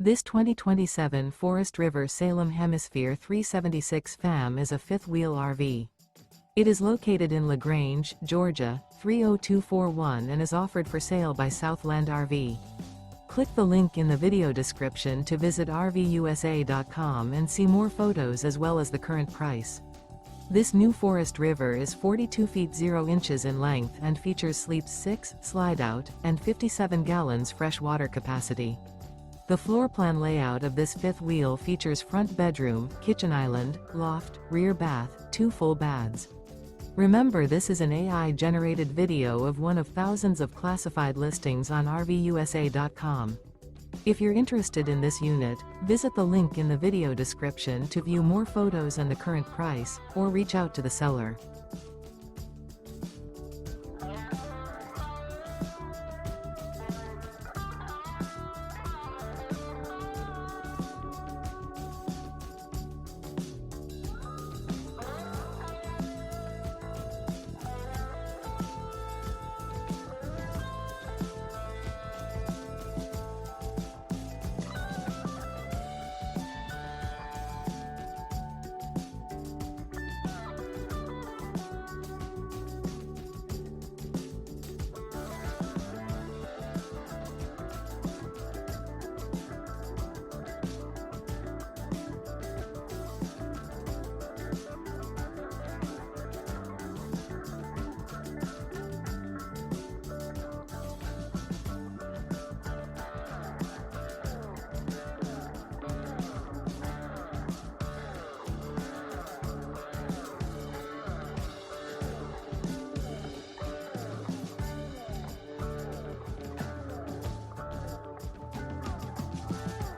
This 2027 Forest River Salem Hemisphere 376 FAM is a fifth-wheel RV. It is located in LaGrange, Georgia, 30241 and is offered for sale by Southland RV. Click the link in the video description to visit RVUSA.com and see more photos as well as the current price. This new Forest River is 42 feet 0 inches in length and features sleeps 6, slide-out, and 57 gallons fresh water capacity. The floor plan layout of this fifth wheel features front bedroom, kitchen island, loft, rear bath, 2 full baths. Remember, this is an AI-generated video of one of thousands of classified listings on RVUSA.com. If you're interested in this unit, visit the link in the video description to view more photos and the current price, or reach out to the seller.